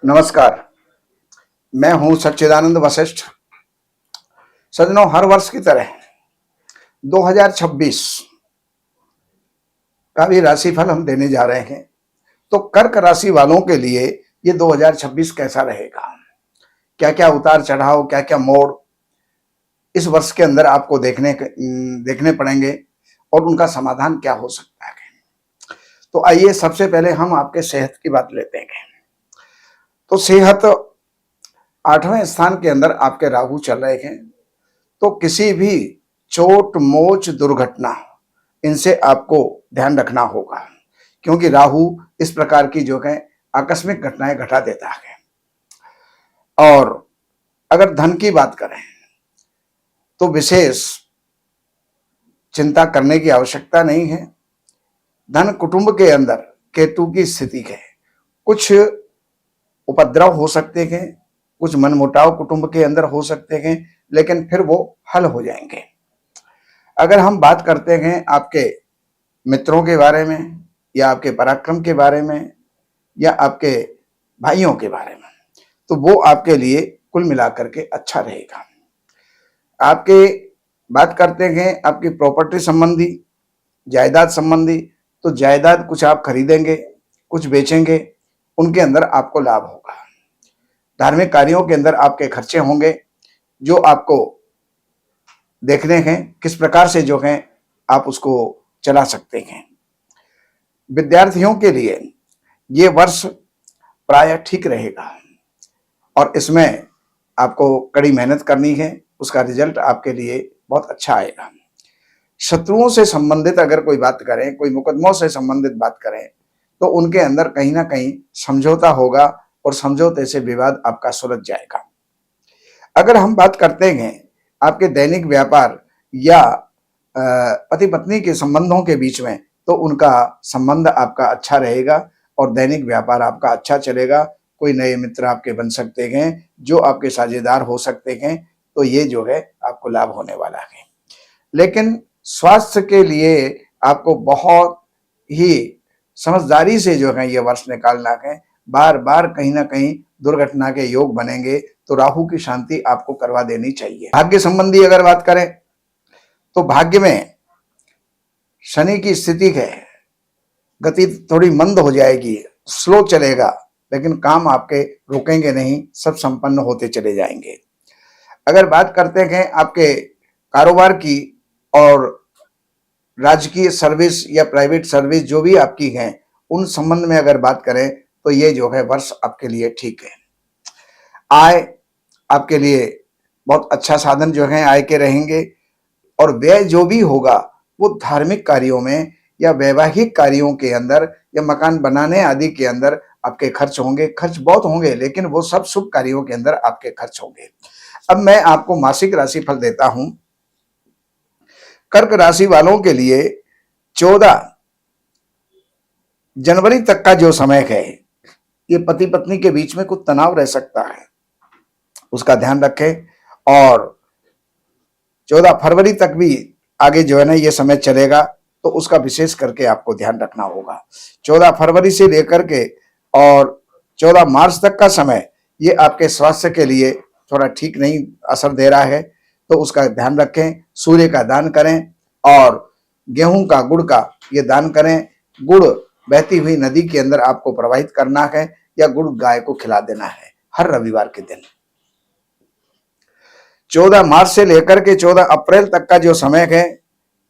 नमस्कार। मैं हूं सच्चिदानंद वशिष्ठ। सज्जनों, हर वर्ष की तरह 2026 का भी राशिफल हम देने जा रहे हैं। तो कर्क राशि वालों के लिए ये 2026 कैसा रहेगा, क्या क्या उतार चढ़ाव, क्या क्या मोड़ इस वर्ष के अंदर आपको देखने पड़ेंगे और उनका समाधान क्या हो सकता है। तो आइए सबसे पहले हम आपके सेहत की बात लेते हैं। तो सेहत 8वें स्थान के अंदर आपके राहु चल रहे हैं। तो किसी भी चोट मोच दुर्घटना इनसे आपको ध्यान रखना होगा, क्योंकि राहु इस प्रकार की जो है आकस्मिक घटनाएं घटा देता है। और अगर धन की बात करें तो विशेष चिंता करने की आवश्यकता नहीं है। धन कुटुंब के अंदर केतु की स्थिति है, कुछ उपद्रव हो सकते हैं, कुछ मनमुटाव कुटुंब के अंदर हो सकते हैं, लेकिन फिर वो हल हो जाएंगे। अगर हम बात करते हैं आपके मित्रों के बारे में या आपके पराक्रम के बारे में या आपके भाइयों के बारे में, तो वो आपके लिए कुल मिलाकर के अच्छा रहेगा। आपके बात करते हैं आपकी प्रॉपर्टी संबंधी, जायदाद संबंधी, तो जायदाद कुछ आप खरीदेंगे, कुछ बेचेंगे, उनके अंदर आपको लाभ होगा। धार्मिक कार्यों के अंदर आपके खर्चे होंगे, जो आपको देखने हैं किस प्रकार से जो है आप उसको चला सकते हैं। विद्यार्थियों के लिए ये वर्ष प्राय ठीक रहेगा और इसमें आपको कड़ी मेहनत करनी है, उसका रिजल्ट आपके लिए बहुत अच्छा आएगा। शत्रुओं से संबंधित अगर कोई बात करें, कोई मुकदमों से संबंधित बात करें, तो उनके अंदर कहीं ना कहीं समझौता होगा और समझौते से विवाद आपका सुलझ जाएगा। अगर हम बात करते हैं आपके दैनिक व्यापार या पति पत्नी के संबंधों के बीच में, तो उनका संबंध आपका अच्छा रहेगा और दैनिक व्यापार आपका अच्छा चलेगा। कोई नए मित्र आपके बन सकते हैं जो आपके साझेदार हो सकते हैं, तो ये जो है आपको लाभ होने वाला है। लेकिन स्वास्थ्य के लिए आपको बहुत ही समझदारी से जो है ये वर्ष निकालना है। बार बार कहीं ना कहीं दुर्घटना के योग बनेंगे, तो राहु की शांति आपको करवा देनी चाहिए। भाग्य संबंधी अगर बात करें तो भाग्य में शनि की स्थिति है, गति थोड़ी मंद हो जाएगी, स्लो चलेगा, लेकिन काम आपके रुकेंगे नहीं, सब संपन्न होते चले जाएंगे। अगर बात करते हैं आपके कारोबार की और राजकीय सर्विस या प्राइवेट सर्विस जो भी आपकी है, उन संबंध में अगर बात करें तो ये जो है वर्ष आपके लिए ठीक है। आय आपके लिए बहुत अच्छा साधन जो है आय के रहेंगे और व्यय जो भी होगा वो धार्मिक कार्यों में या वैवाहिक कार्यों के अंदर या मकान बनाने आदि के अंदर आपके खर्च होंगे। खर्च बहुत होंगे, लेकिन वो सब शुभ कार्यों के अंदर आपके खर्च होंगे। अब मैं आपको मासिक राशिफल देता हूं। कर्क राशि वालों के लिए 14 जनवरी तक का जो समय है, ये पति पत्नी के बीच में कुछ तनाव रह सकता है, उसका ध्यान रखें। और 14 फरवरी तक भी आगे जो है ना ये समय चलेगा, तो उसका विशेष करके आपको ध्यान रखना होगा। 14 फरवरी से लेकर के और 14 मार्च तक का समय ये आपके स्वास्थ्य के लिए थोड़ा ठीक नहीं असर दे रहा है, तो उसका ध्यान रखें। सूर्य का दान करें और गेहूं का, गुड़ का ये दान करें। गुड़ बहती हुई नदी के अंदर आपको प्रवाहित करना है या गुड़ गाय को खिला देना है हर रविवार के दिन। 14 मार्च से लेकर के 14 अप्रैल तक का जो समय है,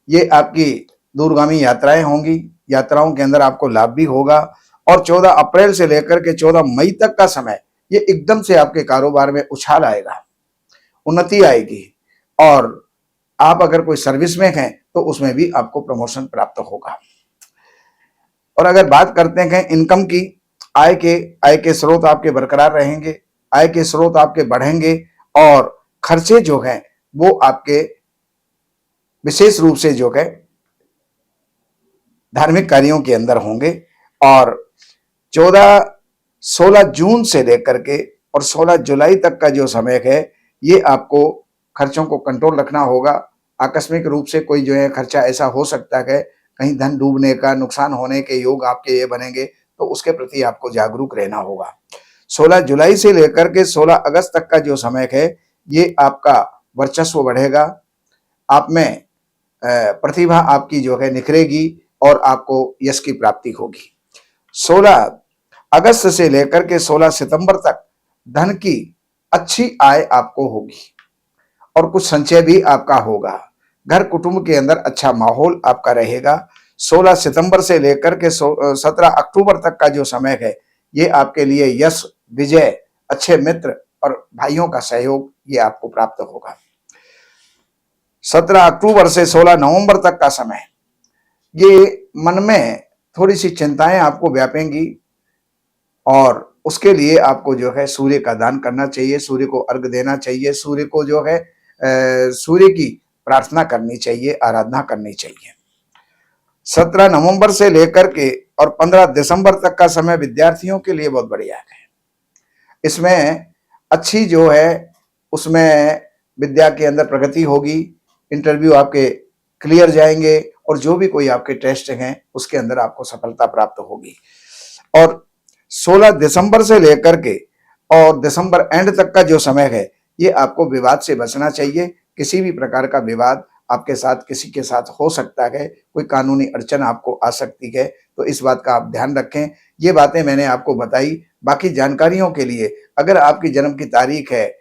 ये आपकी दूरगामी यात्राएं होंगी, यात्राओं के अंदर आपको लाभ भी होगा। और 14 अप्रैल से लेकर के 14 मई तक का समय, ये एकदम से आपके कारोबार में उछाल आएगा, उन्नति आएगी और आप अगर कोई सर्विस में हैं तो उसमें भी आपको प्रमोशन प्राप्त होगा। और अगर बात करते हैं इनकम की, आय के स्रोत आपके बरकरार रहेंगे, आय के स्रोत आपके बढ़ेंगे और खर्चे जो हैं वो आपके विशेष रूप से जो है धार्मिक कार्यों के अंदर होंगे। और 16 जून से लेकर के और 16 जुलाई तक का जो समय है, ये आपको खर्चों को कंट्रोल रखना होगा। आकस्मिक रूप से कोई जो है खर्चा ऐसा हो सकता है, कहीं धन डूबने का, नुकसान होने के योग आपके ये बनेंगे, तो उसके प्रति आपको जागरूक रहना होगा। 16 जुलाई से लेकर के 16 अगस्त तक का जो समय है, ये आपका वर्चस्व बढ़ेगा, आप में प्रतिभा आपकी जो है निखरेगी और आपको यश की प्राप्ति होगी। 16 अगस्त से लेकर के 16 सितंबर तक धन की अच्छी आय आपको होगी और कुछ संचय भी आपका होगा। घर कुटुंब के अंदर अच्छा माहौल आपका रहेगा। 16 सितंबर से लेकर के 17 अक्टूबर तक का जो समय है, ये आपके लिए यश, विजय, अच्छे मित्र और भाइयों का सहयोग ये आपको प्राप्त होगा। 17 अक्टूबर से 16 नवंबर तक का समय, ये मन में थोड़ी सी चिंताएं आपको व्यापेंगी और उसके लिए आपको जो है सूर्य का दान करना चाहिए, सूर्य को अर्घ देना चाहिए, सूर्य को जो है सूर्य की प्रार्थना करनी चाहिए, आराधना करनी चाहिए। 17 नवंबर से लेकर के और 15 दिसंबर तक का समय विद्यार्थियों के लिए बहुत बढ़िया है। इसमें अच्छी जो है उसमें विद्या के अंदर प्रगति होगी, इंटरव्यू आपके क्लियर जाएंगे और जो भी कोई आपके टेस्ट हैं उसके अंदर आपको सफलता प्राप्त होगी। और 16 दिसंबर से लेकर के और दिसंबर एंड तक का जो समय है, ये आपको विवाद से बचना चाहिए। किसी भी प्रकार का विवाद आपके साथ किसी के साथ हो सकता है, कोई कानूनी अड़चन आपको आ सकती है, तो इस बात का आप ध्यान रखें। ये बातें मैंने आपको बताई। बाकी जानकारियों के लिए अगर आपकी जन्म की तारीख है,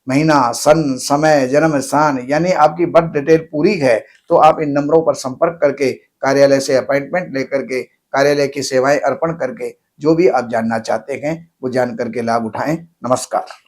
महीना, सन, समय, जन्म स्थान यानी आपकी बर्थ डिटेल पूरी है, तो आप इन नंबरों पर संपर्क करके कार्यालय से अपॉइंटमेंट लेकर के कार्यालय की सेवाएं अर्पण करके जो भी आप जानना चाहते हैं वो जान करके लाभ उठाएं। नमस्कार।